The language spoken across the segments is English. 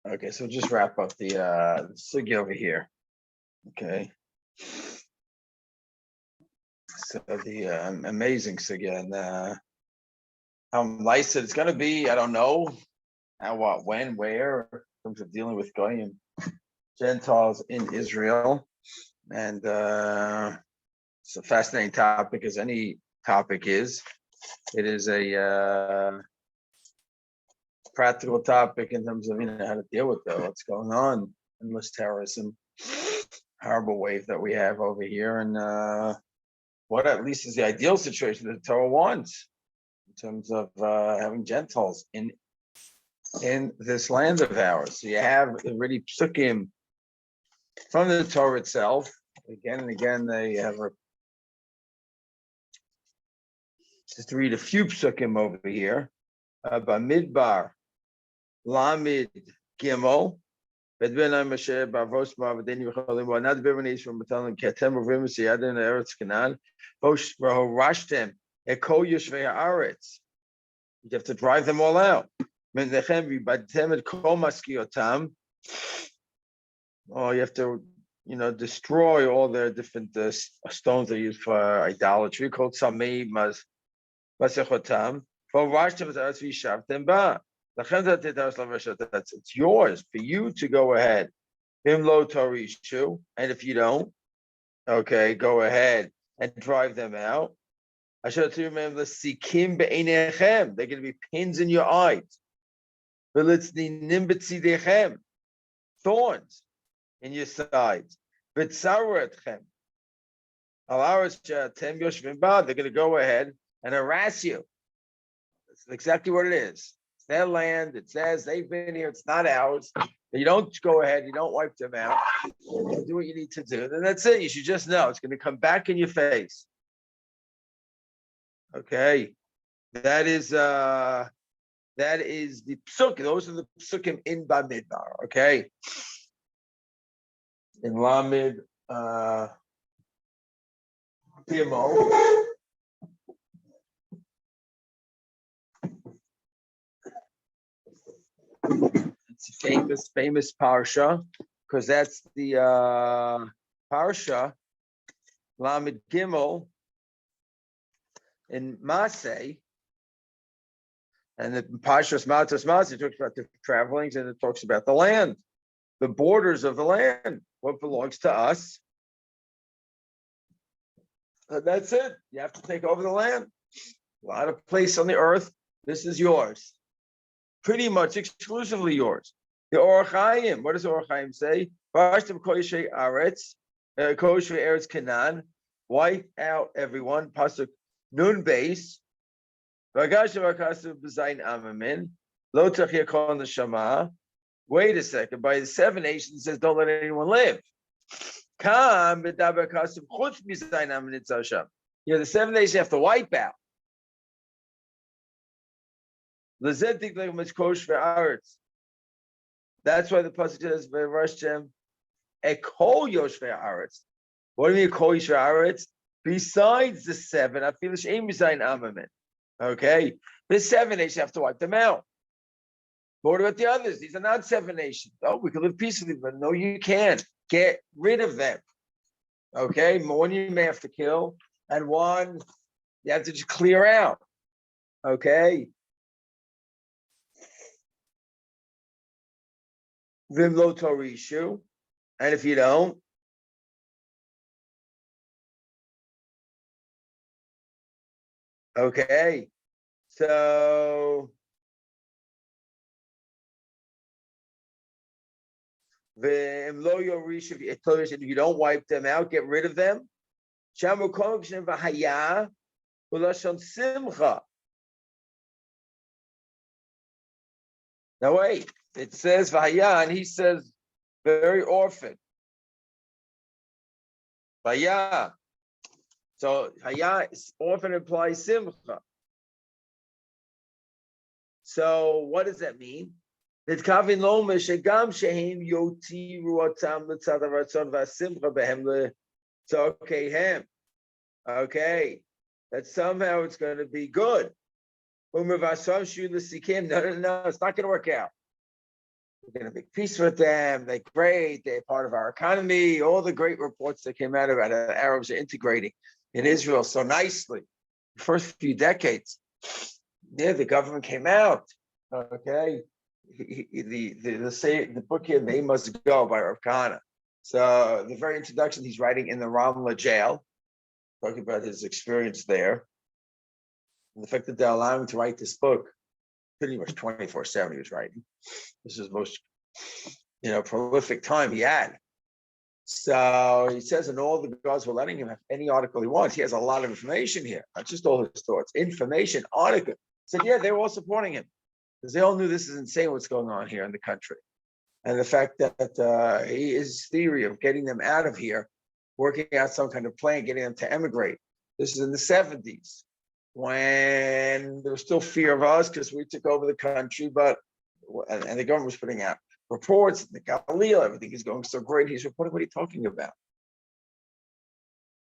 Okay, so just wrap up the sugya over here. Okay. So the amazing sugya, and how nice it's going to be, I don't know how, what, when, where, in terms of dealing with Goyim, Gentiles in Israel. And it's a fascinating topic, as any topic is. It is a practical topic in terms of how to deal with what's going on, endless terrorism, horrible wave that we have over here, and what at least is the ideal situation that the Torah wants in terms of having Gentiles in this land of ours. So you have already psukim from the Torah itself. Again and again, they have just to read a few psukim over here. Bamidbar, Lamid Gimel, Bedbenai Moshe Bavos Mavadini V'Cholim. Not the Bimani from Batalim Ketem of Rimus Yadin Eretz Canaan. Bosh Rashtem Eko Yoshvei Haaretz. You have to drive them all out. Mendechem V'Batem Et Kol Maskiotam. Oh, you have to, destroy all their different stones they use for idolatry, called Samei Masechotam. For Rashtem is Eretz V'Shavtem Ba. It's yours for you to go ahead. And if you don't, okay, go ahead and drive them out. They're going to be pins in your eyes. Thorns in your sides. They're going to go ahead and harass you. That's exactly what it is. It's their land. It says they've been here. It's not ours. You don't go ahead. You don't wipe them out. You do what you need to do. Then that's it. You should just know it's going to come back in your face. Okay, that is the psuk. Those are the psukim in Bamidbar. Okay, in Lamid PMO. It's a famous parsha, because that's the parsha Lamed Gimel in Maseh, and the parshas Matos Maseh talks about the travelings, and it talks about the land, the borders of the land, what belongs to us. And that's it. You have to take over the land. A lot of place on the earth. This is yours. Pretty much exclusively yours. The Hachaim, what does the Hachaim say? Eretz Canaan, wipe out everyone. Pasuk Nun base. Wait a second. By the 7 nations, it says don't let anyone live. The 7 nations you have to wipe out. That's why the pasuk says, "V'rashtem ekol yoshvei haaretz." What do you mean ekol yoshvei haaretz? Besides the 7, I feel shame b'zayin amamin. Okay, the 7 nations have to wipe them out. But what about the others? These are not 7 nations. Oh, we can live peacefully, but no, you can't. Get rid of them. Okay, one you may have to kill, and one you have to just clear out. Okay. Vimlo Torishu, and if you don't, okay, so Vimlo Yorishu, if you don't wipe them out, get rid of them. Shamu Kokshin Vahaya Ulashon Simcha. Now wait. It says Vaya, and he says very often. Vaya. So Haya often implies Simcha. So what does that mean? That Kavin Loma Shegam Shehim Yoti Ruatam L'Tzadavatzon Vasimcha Behem So okay, him. Okay. That somehow it's going to be good. No, it's not going to work out. We're going to make peace with them. They're great. They're part of our economy. All the great reports that came out about it, the Arabs are integrating in Israel so nicely. The first few decades, the government came out. Okay, the book here, They Must Go by Rav Kahana. So the very introduction, he's writing in the Ramla jail, talking about his experience there, and the fact that they're allowing him to write this book pretty much 24/7. He was writing. This is the most, prolific time he had. So he says, and all the guards were letting him have any article he wants. He has a lot of information here, not just all his thoughts. Information, article. He said, they were all supporting him because they all knew this is insane what's going on here in the country. And the fact that his theory of getting them out of here, working out some kind of plan, getting them to emigrate. This is in the 70s when there was still fear of us because we took over the country, and the government was putting out reports, the Galil, everything is going so great. He's reporting, what are you talking about?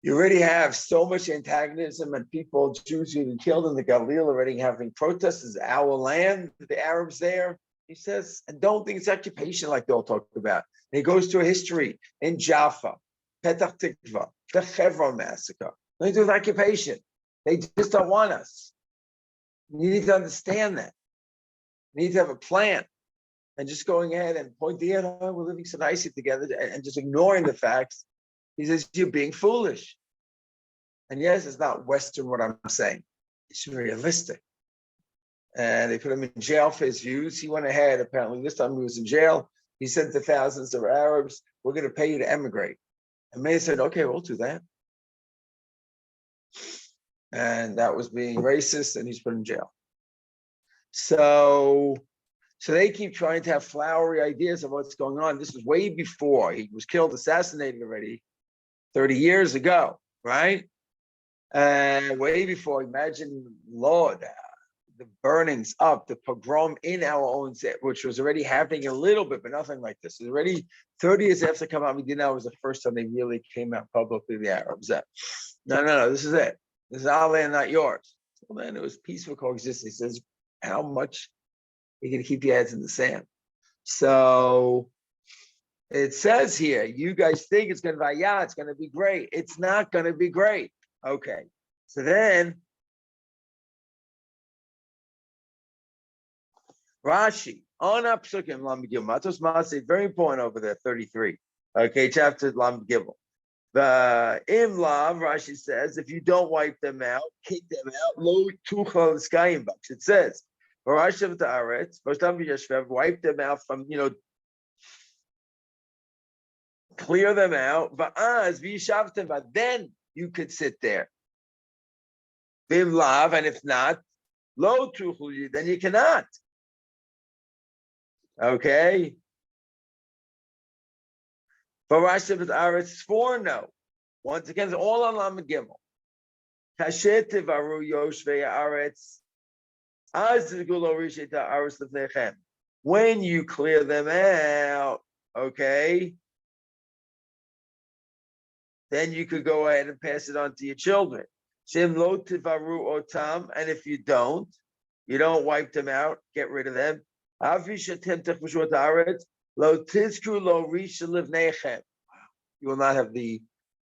You already have so much antagonism and people, Jews who've been killed in the Galil already having protests. It's our land, the Arabs there. He says, and don't think it's occupation like they all talk about. And he goes to a history in Jaffa, Petach Tikva, the Hebron massacre. Nothing to do with occupation. They just don't want us. You need to understand that. You need to have a plan. And just going ahead and pointing out, we're living so nicely together, and just ignoring the facts. He says, you're being foolish. And yes, it's not Western what I'm saying. It's realistic. And they put him in jail for his views. He went ahead, apparently this time he was in jail. He said to thousands of Arabs, we're going to pay you to emigrate. And Meir said, okay, we'll do that. And that was being racist, and he's put in jail. So they keep trying to have flowery ideas of what's going on. This is way before he was killed, assassinated already 30 years ago, right? And way before, imagine, Lord, the burnings up, the pogrom in our own set, which was already happening a little bit, but nothing like this. It's already 30 years after Kamal Medina was the first time they really came out publicly, the Arabs. No, this is it. This is our land, not yours. Well, then it was peaceful coexistence. He says, how much are you going to keep your heads in the sand? So it says here, you guys think it's going to be great. It's not going to be great. Okay. So then Rashi on up Psukim Lam Gimel. Matos Masay, very important over there, 33. Okay, chapter Lam Gimel. The Imlav, Rashi says, if you don't wipe them out, kick them out, lo tuchal skayim bucks. It says, Varashav Ta'aretz, wipe them out from, clear them out, but then you could sit there. Bimlav, and if not, lo tuchal, then you cannot. Okay. Varashav Ta'aretz Seforno. Once again, it's all on Lamed Gimel. Kashet Yoshvei Aretz. When you clear them out, okay, then you could go ahead and pass it on to your children. And if you don't wipe them out, get rid of them. You will not have the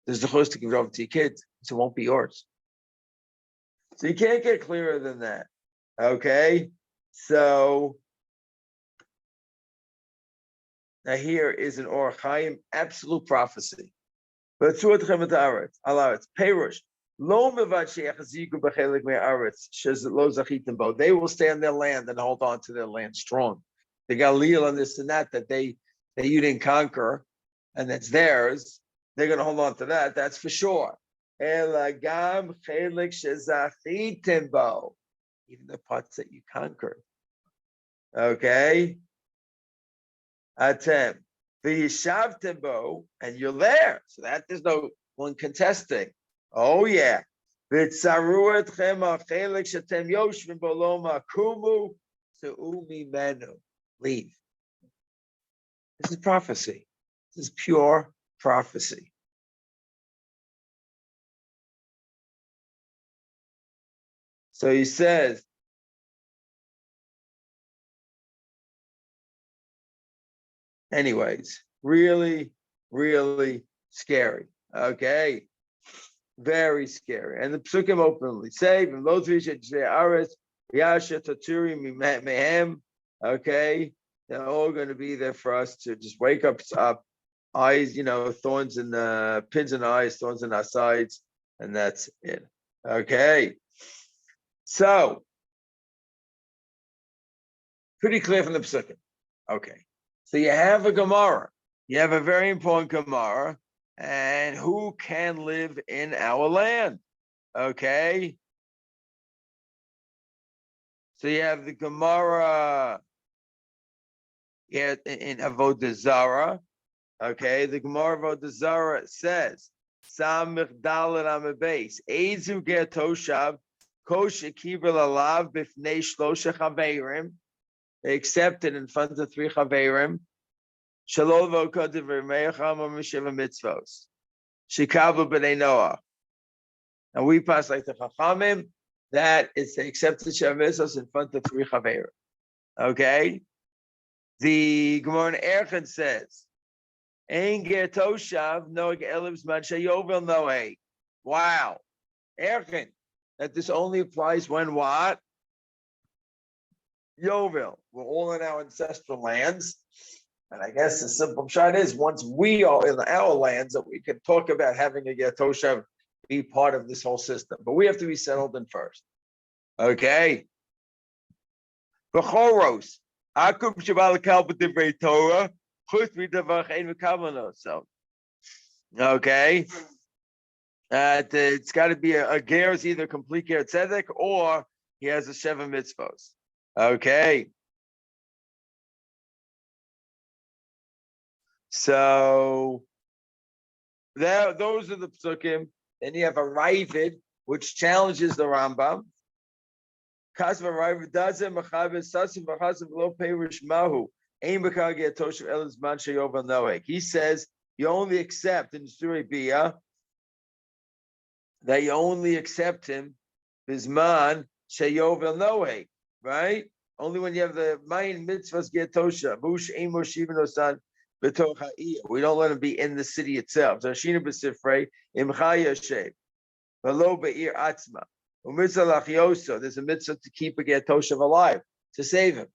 zechus to give it over to your kids, so it won't be yours. So you can't get clearer than that. Okay, so now here is an Hachaim absolute prophecy. But allow it. Perush. They will stay on their land and hold on to their land strong. The Galil and this and that you didn't conquer, and that's theirs. They're going to hold on to that. That's for sure. Even the parts that you conquered. Okay. Atem. V'yishavtembo, and you're there. So that there's no one contesting. Oh yeah. V'tzaru etchem ha'chelik shetem yoshvim bo lo makumu se'u mimenu. Leave. This is prophecy. This is pure prophecy. So he says, Anyways, really, really scary. Okay, very scary. And the psukim openly say, okay, they're all going to be there for us to just wake up, eyes, thorns in the pins in the eyes, thorns in our sides, and that's it. Okay, so pretty clear from the psukim. Okay, so you have a Gemara. You have a very important Gemara, and who can live in our land? Okay, so you have the Gemara in Avodah Zarah. Okay, the Gemara Avodah Zarah says, Samich Dalet Amabase, Eizu Ger Toshav, Kosh Kibel Alav Bifnei Shlosha Chaverim. They accepted in front of 3 Chaverim. Shalol Vokodev Remeacham Mishiva Mitzvos. Shikavu B'nei Noah. And we pass like the Chachamim, that is they accepted Sheva Mitzvos in front of 3 Chaverim. Okay? The Gemara in Erechim says, Ein ger toshav noeg elivs man sheyovel noeg. Wow. Erechim, that this only applies when what? Yovel. We're all in our ancestral lands. And I guess the simple shot is once we are in our lands that we can talk about having a ger toshav be part of this whole system. But we have to be settled in first. Okay. B'choros. Akum Shabbat b'divrei Torah. So, okay. It's got to be a ger is either complete ger tzedek or he has a sheva mitzvos. Okay. So those are the psukim. Then you have a Ravid, which challenges the Rambam. Kasva Ravid doesn't mechaber sasim v'chasim lo perish mahu. He says you only accept in Surah Biyah that you only accept him bisman sheyovel nohe, right? Only when you have the main mitzvahs get tosha. We don't let him be in the city itself. So Shina b'sifrei imcha yashev v'lo be'ir atzma u'mitzvah lachyoso. There's a mitzvah to keep a get toshav alive, to save him.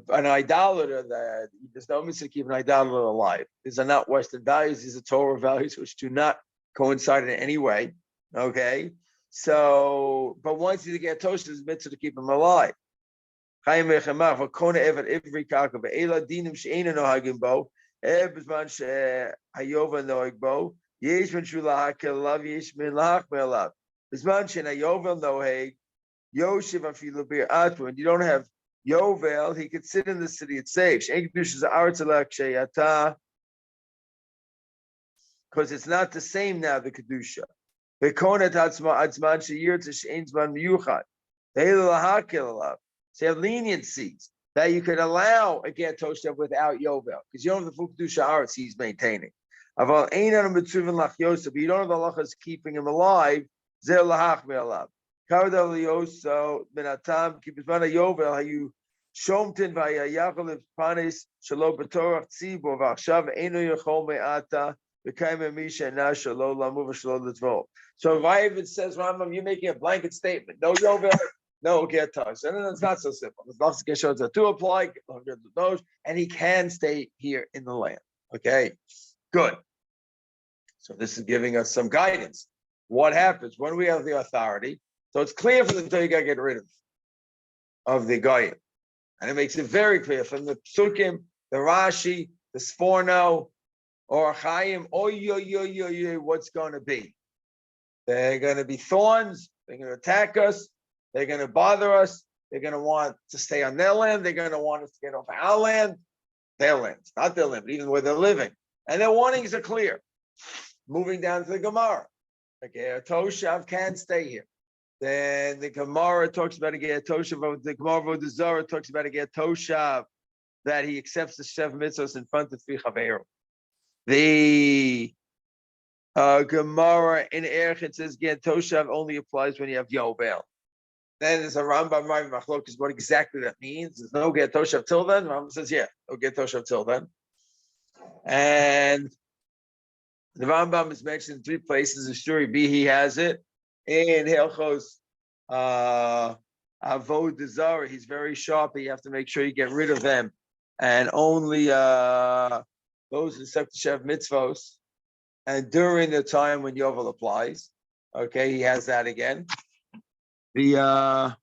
An idolater, that there's no mitzvah to keep an idolater alive. These are not Western values. These are Torah values which do not coincide in any way. Okay, so but once you get tosha, there's a mitzvah to keep him alive. When you don't have Yovel, he could sit in the city, it's safe. Because it's not the same now, the Kedusha. So you have leniencies that you could allow a get toshav without Yovel, because you don't have the full Kedusha Aretz he's maintaining. But you don't have the halachas keeping him alive. So benatam kibizmana yovel hayu shomtin vayayachalev panis shelo betorach tzibur v'achshav einu yachol me'ata v'kaim misha na shelo lamu v'shelo l'tvol. So Ravid says, Rambam, you're making a blanket statement. No yovel, no get touch. And then it's not so simple. The last geshots are to apply, and he can stay here in the land. Okay, good. So this is giving us some guidance. What happens when we have the authority? So it's clear from the Torah you got to get rid of the Goyim. And it makes it very clear from the Psukim, the Rashi, the Seforno, or Hachaim, what's going to be. They're going to be thorns. They're going to attack us. They're going to bother us. They're going to want to stay on their land. They're going to want us to get off our land. Their land, not their land, but even where they're living. And their warnings are clear. Moving down to the Gemara. Okay, a Toshav can stay here. Then the Gemara talks about a get Toshav. The Gemara Avodah Zarah talks about a get Toshav that he accepts the Sheva Mitzvos in front of 3 Chaverim. The Gemara in Erechim says get Toshav only applies when you have Yovel. Then there's a Rambam Machlokas what exactly that means. There's no get Toshav till then. Rambam says, yeah, no get Toshav till then. And the Rambam is mentioned in 3 places. The story B, he has it in Hilchos Avodah Zarah. He's very sharp. You have to make sure you get rid of them, and only those who accept the Shev mitzvos. And during the time when Yovel applies, okay, he has that again. The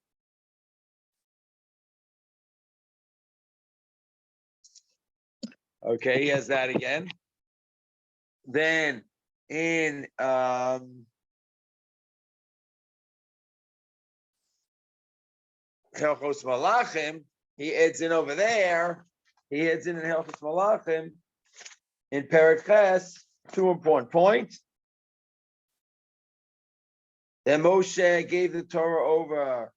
okay, he has that again. Then in Hilchos Malachim, he adds in over there. He adds in Hilchos Malachim in Perek Ches 2 important points. Then Moshe gave the Torah over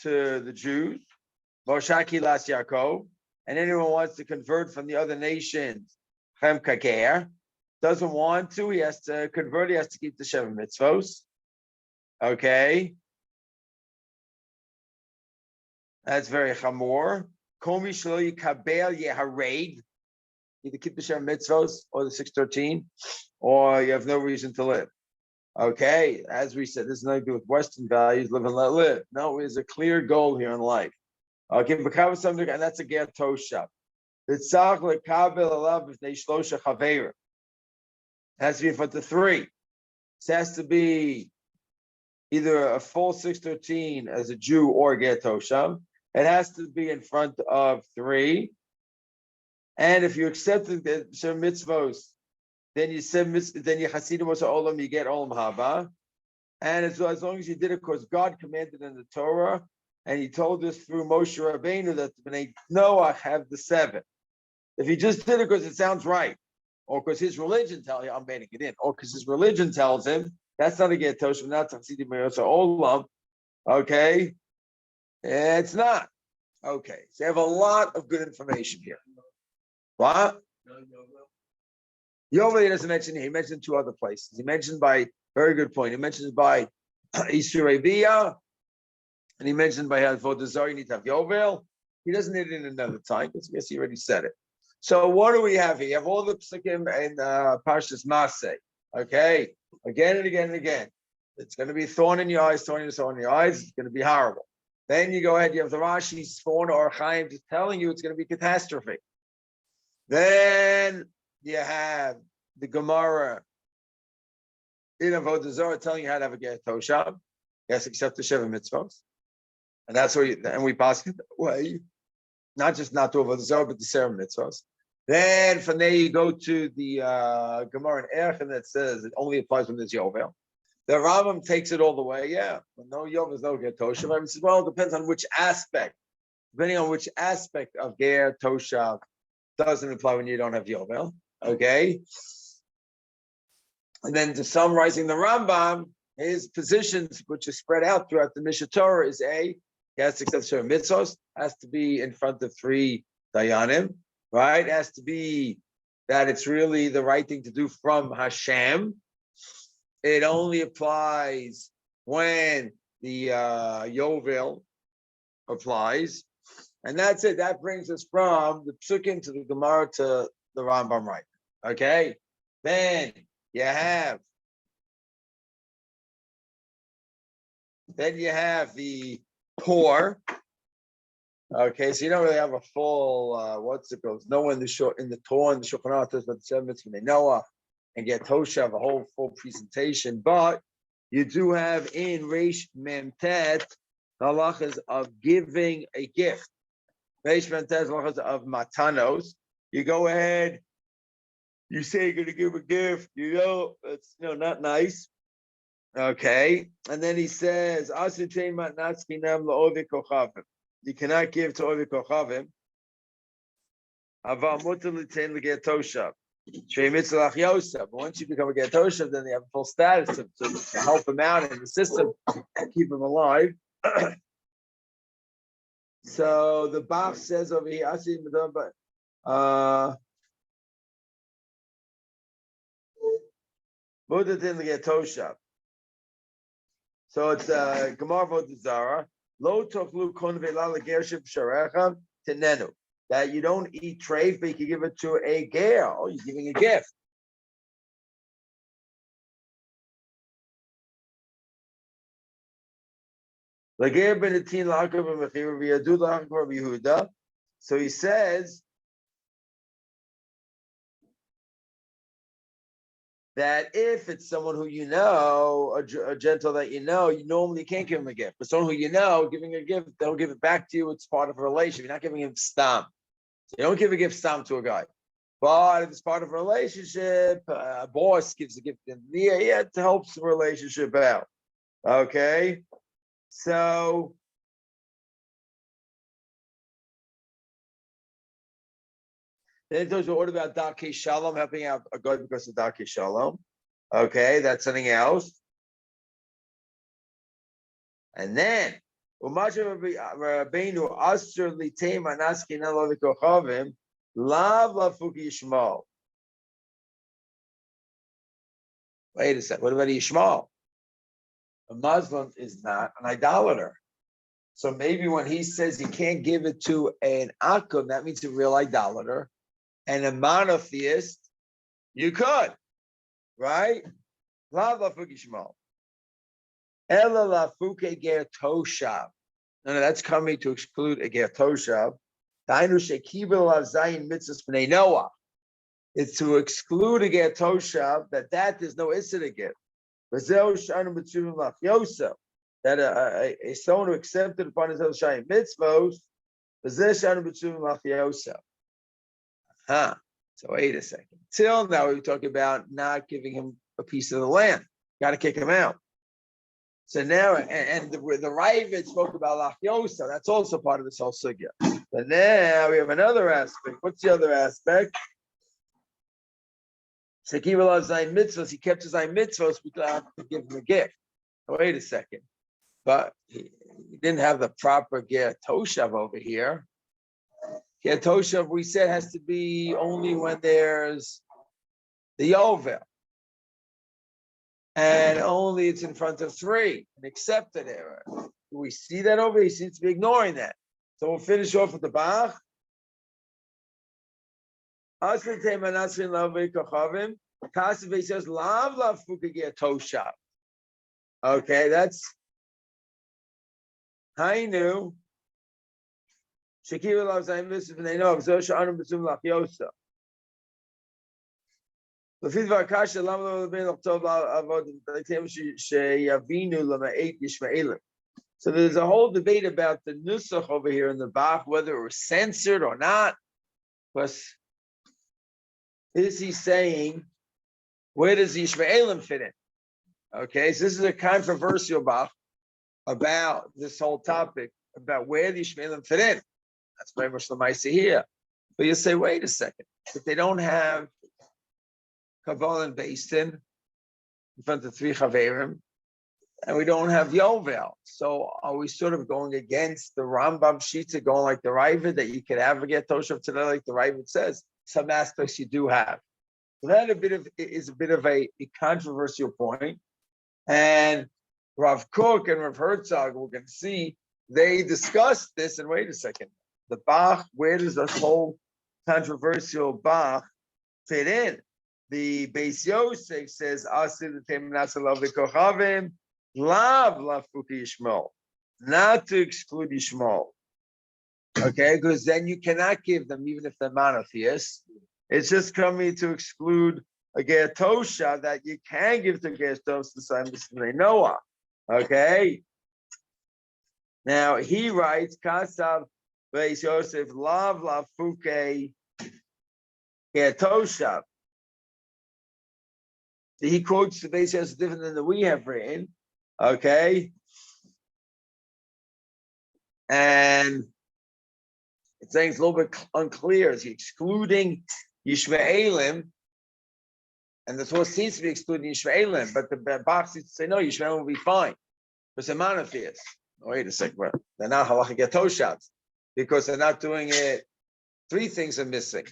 to the Jews, Moshaki Las Yaakov, and anyone who wants to convert from the other nations, Chem Kaker, doesn't want to, he has to convert, he has to keep the Sheva Mitzvos. Okay. That's very chamor. Komi shlo yikabel yehareid. Either keep the Sheva Mitzvos or the 613, or you have no reason to live. Okay, as we said, this is nothing to do with Western values, live and let live. No, there's a clear goal here in life. Okay, and that's a ger toshav. It has to be in front of 3. It has to be either a full 613 as a Jew or a ger toshav. It has to be in front of 3. And if you accept the Shem mitzvos, then you Hasidim was Olam, you get Olam Haba. And as long as you did it because God commanded in the Torah, and he told us through Moshe Rabbeinu that the Bnei Noah have the 7. If he just did it because it sounds right, or because his religion tells you, I'm banning it in, or because his religion tells him, that's not a get Toshim, not Hasidim Olam. Okay? It's not. Okay. So you have a lot of good information here. What? Yovel doesn't mention here. He mentioned 2 other places. He mentioned by, very good point, he mentions by Ishureviya, and he mentioned by Avodah Zarah, you need to have Yovel. He doesn't need it in another time, because I guess he already said it. So what do we have here? You have all the psukim in Parshas Maseh. Okay? Again and again and again. It's going to be thorn in your eyes, thorn in your eyes. It's going to be horrible. Then you go ahead, you have the Rashi, Seforno, or Hachaim just telling you it's going to be catastrophe. Then you have the Gemara in Avodah Zarah telling you how to have a ger toshav. Yes, except the Sheva mitzvos. And that's where and we pass it that way. Not just not to Avodah Zarah, but the Sarah mitzvos. Then from there you go to the Gemara in Erech, that says it only applies when there's Yovel. The Rambam takes it all the way. Yeah, when no Yovel is no ger toshav. He says, well, it depends on which aspect. Depending on which aspect of ger toshav doesn't apply when you don't have Yovel. Okay. And then to summarizing the Rambam, his positions, which is spread out throughout the Mishnah Torah, is he has to accept certain mitzvos, has to be in front of 3 dayanim, right? It has to be that it's really the right thing to do from Hashem. It only applies when the Yovel applies. And that's it. That brings us from the Psukim to the Gemara to the Rambam, right? Okay. Then you have the poor. Okay, so you don't really have a full what's it called? No one in the Torah and the Shulchan Aruch talks about the 7 mitzvahs from Noah and get Toshav a whole full presentation, but you do have in Reish Memtet the halachas of giving a gift. Reish Memtet halachas of matanos. You go ahead, you say you're going to give a gift, it's not nice. Okay, and then he says, you cannot give to Ovi Kochavim. But once you become a ger toshav, then they have a full status to help him out in the system and keep him alive. So the Bach says over here, so it's Gemara Avodah Zarah. Lo tochlu kon ve'la legershim sharecha tenenu. that you don't eat treif, but you can give it to a ger. Oh, you're giving a gift. So he says that if it's someone who you know, a Gentile that you normally can't give him a gift. But someone who you know, giving a gift, they'll give it back to you. It's part of a relationship. You're not giving him stam. So you don't give a gift stam to a guy. But if it's part of a relationship, a boss gives a gift in the year, it helps the relationship out. Okay? So then it tells you what about Darkei Shalom, helping out a guy because of Darkei Shalom. Okay, that's something else. And then, wait a second, what about Yishmael? A Muslim is not an idolater. So maybe when he says he can't give it to an akum, that means a real idolater. And a monotheist, you could, right? No, that's coming to exclude a ger toshav. It's to exclude a ger toshav that there's no issur again. That a someone who accepted upon his Hachaim mitzvos, so wait a second. Till now we were talking about not giving him a piece of the land. Got to kick him out. So now, and the Ravid spoke about Lachyosa. That's also part of this whole sugya. But now we have another aspect. What's the other aspect? He kept his mitzvos without to give him a gift. Wait a second. But he didn't have the proper ger toshav over here. Ger toshav, we said, has to be only when there's the yovel. And only it's in front of three, an accepted error. Do we see that over here? He seems to be ignoring that. So we'll finish off with the Bach. Kasave says, Lav fukagia toshav. Okay, that's Hainu. Shakira loves Zayin and they know of Zosha Anum Basum Lachyosa. So there's a whole debate about the nusach over here in the Bach, whether it was censored or not. Because is he saying, where does Yishmaelim fit in? Okay, so this is a controversial Bach about this whole topic, about where the Yishmaelim fit in. That's very much the Maisa here. But you say, wait a second, if they don't have Kabbalah and Beistin in front of three Chaverim, and we don't have Yovel. So are we sort of going against the Rambam Shita, going like the Ravid, that you could have a get Toshav today, like the Ravid says? Some aspects you do have. So that is a bit of a controversial point. And Rav Kook and Rav Herzog, we're going to see, they discussed this. And wait a second, the Bach, where does this whole controversial Bach fit in? The Beis Yosef says, not to exclude Yishmael. Okay, because then you cannot give them, even if they're monotheists. It's just coming to exclude a ger tosha that you can give to ger tosha, the same as Noah. Okay. Now he writes, Kasav Beis Yosef lav fuke ger tosha. He quotes the Beis Yosef different than the we have written, okay? And it's saying it's a little bit unclear. Is he excluding Yishmaelim? And the source seems to be excluding Yishmaelim, but the Bach seems to say, no, Yishmaelim will be fine. Because they're monotheists. Wait a second, they're not halachic getoshavs because they're not doing it. Three things are missing.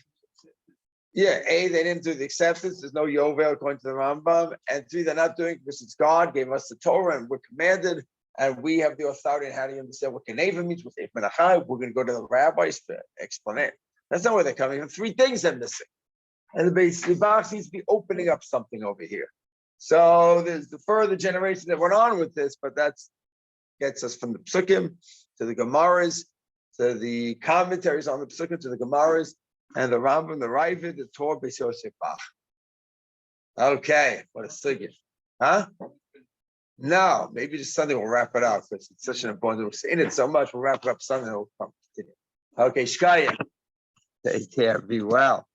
Yeah, A, they didn't do the acceptance. There's no Yovel according to the Rambam. And three, they're not doing it because it's God gave us the Torah and we're commanded and we have the authority. And how do you understand what Keneva means? With Hachaim, we're going to go to the rabbis to explain it. That's not where they're coming from. 3 things are missing. And the base seems to be opening up something over here. So there's the further generation that went on with this, but that gets us from the Psukim to the Gemaras, to the commentaries on the Psukim, to the Gemaras, and the Rambam, the Ravid, the Torah, Beis Yosef Bach. Okay, what a sugya. Huh? No, maybe just Sunday we'll wrap it up because it's such an important. We're in it so much. We'll wrap it up Sunday. We'll continue. Okay, Shkaya. Take care. Be well.